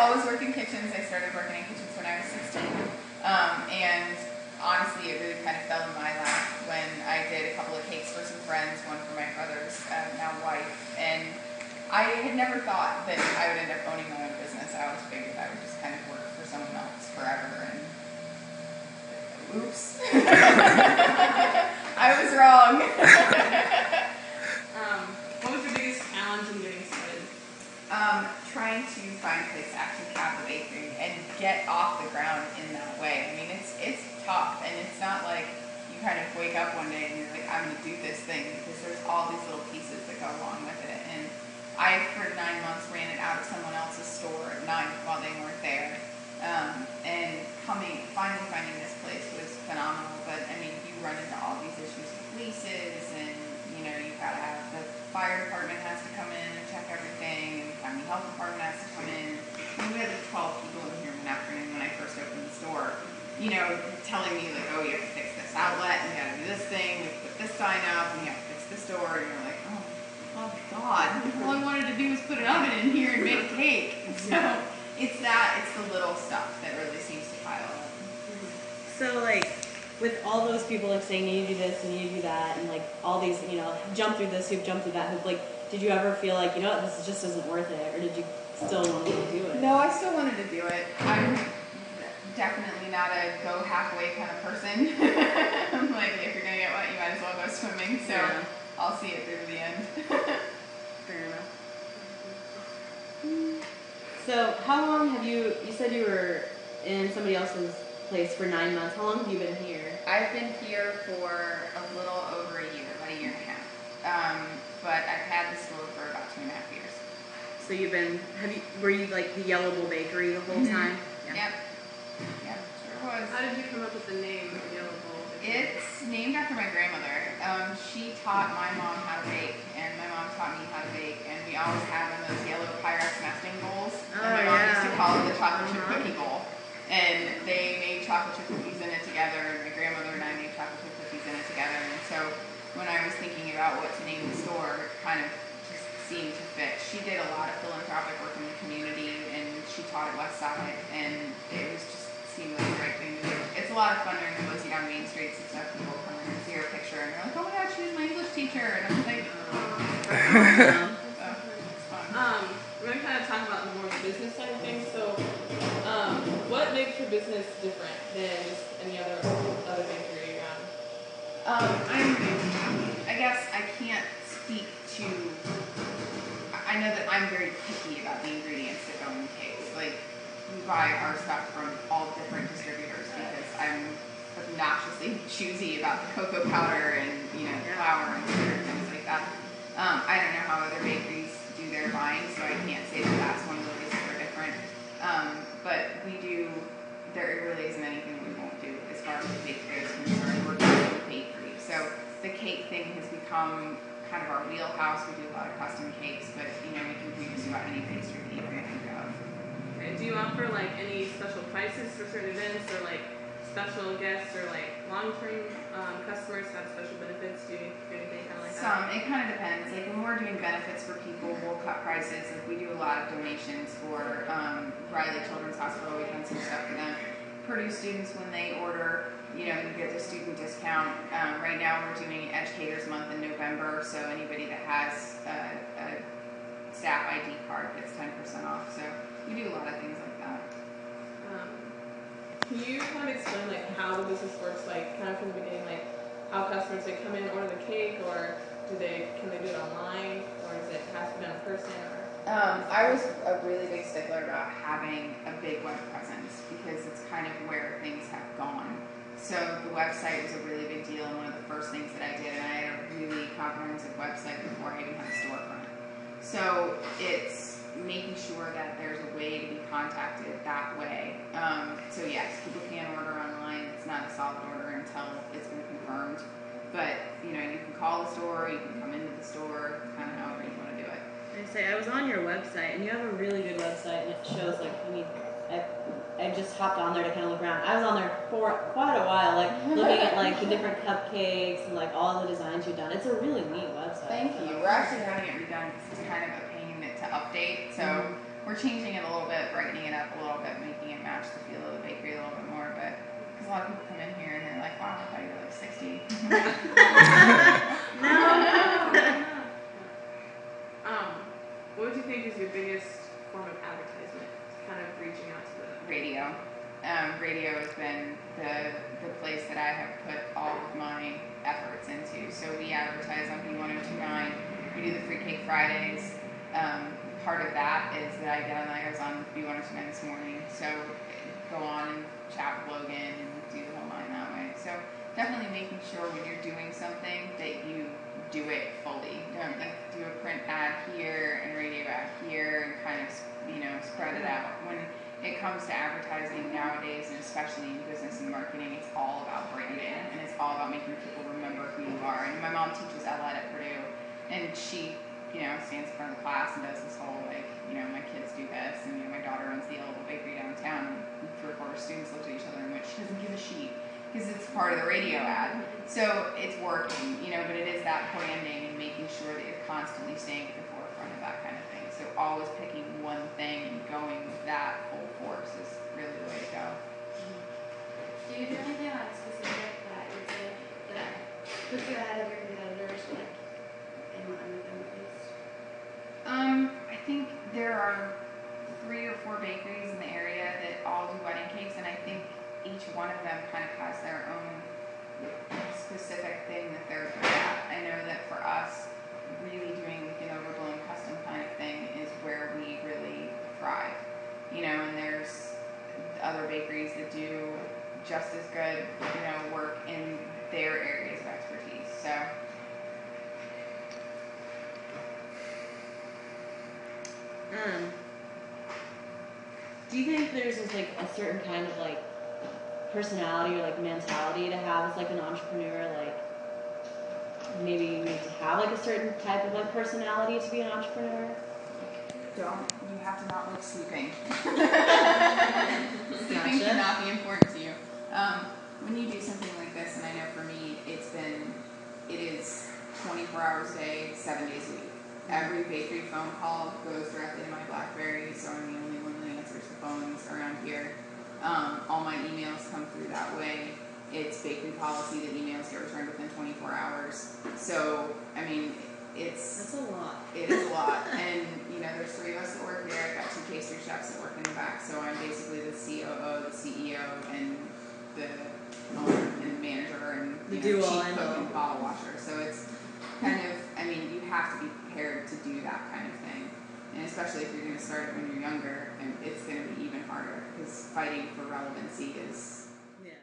always worked in kitchens. I started working in kitchens when I was 16. And honestly, it really kind of fell in my lap when I did a couple of cakes for some friends, one for my brother's now wife. And I had never thought that I would end up owning my own business. I always figured I would just kind of work for someone else forever. And oops. I was wrong. What was your biggest challenge in getting started? Trying to find a place to actually have a bakery and get off the ground in that way. I mean, it's tough, and it's not like you kind of wake up one day and you're like, I'm going to do this thing, because there's all these little pieces that go along with it. And I, for 9 months, ran it out of someone else's store at night while they weren't there. And finally finding this place was phenomenal. But I mean, you run into all these issues with leases, and you know, you've got to have the fire department has to come in and check everything, and the county health department has to come in. I mean, we had like 12 people in here one afternoon when I first opened the store, you know, telling me like, oh, you have to fix this outlet, and you got to do this thing, we have to put this sign up, and you have to fix this door, and you're like, oh God, all I wanted to do was put an oven in here and make a cake. So it's the little stuff that really seems to pile up. So like, with all those people like saying you do this and you do that, and like all these, you know, jump through this hoop, jump through that hoop, like, did you ever feel like, you know what, this just isn't worth it, or did you still want to do it? No, I still wanted to do it. I'm definitely not a go halfway kind of person. I'm like, if you're gonna get wet, you might as well go swimming. So yeah. I'll see it through to the end. Fair enough. So how long have you said you were in somebody else's place for 9 months. How long have you been here? I've been here for a little over a year, about a year and a half. But I've had the store for about 2.5 years. So were you like the Yellow Bull Bakery the whole time? Yeah. Yep, sure was. How did you come up with the name Yellow Bull Bakery? It's named after my grandmother. She taught my mom how to bake, and my mom taught me how to bake, and we always had one of those yellow Pyrex nesting bowls. And my mom used to call it the chocolate chip cookie bowl. And they made chocolate chip cookies in it together, and my grandmother and I made chocolate chip cookies in it together. And so when I was thinking about what to name the store, it kind of just seemed to fit. She did a lot of philanthropic work in the community, and she taught at Westside, and it was just seemed like the right thing to do. It's a lot of fun during the Boise down Main Streets and stuff. People come in and see her picture, and they're like, oh my God, she was my English teacher. And I'm like, oh. So it's fun. We're going to kind of talk about more of the business side of things. So what makes your business different than just any other bakery around? I guess I can't speak to, I know that I'm very picky about the ingredients that go in the cakes. Like, we buy our stuff from all different distributors because I'm obnoxiously choosy about the cocoa powder and, flour and sugar and things like that. I don't know how other bakeries do their buying, so I can't say that that's one of the ways that we're different. But there really isn't anything that we won't do as far as the bakery is concerned. We're just a bakery. So the cake thing has become kind of our wheelhouse. We do a lot of custom cakes, but we can do just about any pastry that you can think of. Okay. Do you offer like any special prices for certain events, or like special guests, or like long-term customers have special benefits? Do you do anything kind of like that? It kind of depends. Like when we're doing benefits for people, we'll cut prices. Like we do a lot of donations for Riley Children's Hospital. We've done some stuff for them. Purdue students, when they order, you get the student discount. Right now we're doing Educators Month in November, so anybody that has a staff ID card gets 10% off. So we do a lot of things like that. Can you kind of explain like how the business works, like kind of from the beginning, like how customers come in, order the cake, or can they do it online, or does it have to be done in person? Or I was a really big stickler about having a big web presence because it's kind of where things have gone. So the website was a really big deal, and one of the first things that I did, and I had a really comprehensive website before I even had a storefront. So it's making sure that there's a way to be contacted that way. So yes, people can order online. It's not a solid order until it's been confirmed. But you can call the store, you can come into the store, kind of however you want to do it. I was on your website, and you have a really good website, and it shows I just hopped on there to kind of look around. I was on there for quite a while, looking at the different cupcakes and all the designs you've done. It's a really neat website. Thank you. We're actually having it redone because it's kind of a pain to update. So we're changing it a little bit, brightening it up a little bit, making it match the feel of the bakery a little bit more. But because a lot of people come in here and they're like, wow, I thought you were like 60. No. What would you think is your biggest form of advertisement? Kind of reaching out to the Radio. Radio has been the place that I have put all of my efforts into. So we advertise on B1029. We do the Free Cake Fridays. Part of that is that I was on B1029 this morning. So go on and chat with Logan and do the whole line that way. So definitely making sure when you're doing something that you do it fully. Don't like do a print ad here and radio ad here and kind of spread it out. When it comes to advertising nowadays, and especially in business and marketing, it's all about branding and it's all about making people remember who you are. And my mom teaches LED at Purdue, and she stands in front of the class and does this whole my kids do this, and my daughter runs the Elbow Bakery downtown, and 3 or 4 students looked at each other and went, she doesn't give a sheet, because it's part of the radio ad. So it's working, but it is that branding and making sure that you're constantly staying at the forefront of that kind of thing. So always picking one thing and going with that full force is really the way to go. Do you do anything like specific that you did that puts you ahead of your competitors, like in within at least? I think there are 3 or 4 bakeries in the area that all do wedding cakes, and I think each one of them kind of has their own specific thing that they're good at. I know that for us, really doing an overblown custom kind of thing is where we really thrive. And there's other bakeries that do just as good, work in their areas of expertise. So. Do you think there's just like a certain kind of like personality or like mentality to have as like an entrepreneur? Like maybe you need to have like a certain type of like personality to be an entrepreneur? You have to not like sleeping. Gotcha. Sleeping should not be important to you. When you do something like this, and I know for me, it is 24 hours a day, 7 days a week. Every bakery phone call goes directly to my BlackBerry, so I'm the only one that answers the phones around here. All my emails come through that way. It's bakery policy that emails get returned within 24 hours. So, That's a lot. It is a lot. And, there's 3 of us that work there. I've got 2 pastry chefs that work in the back. So I'm basically the COO, the CEO, and the owner and manager and chief cook and bottle washer. So it's kind of, you have to be prepared to do that kind of thing. And especially if you're going to start it when you're younger, and it's going to be even harder because fighting for relevancy is... Yeah.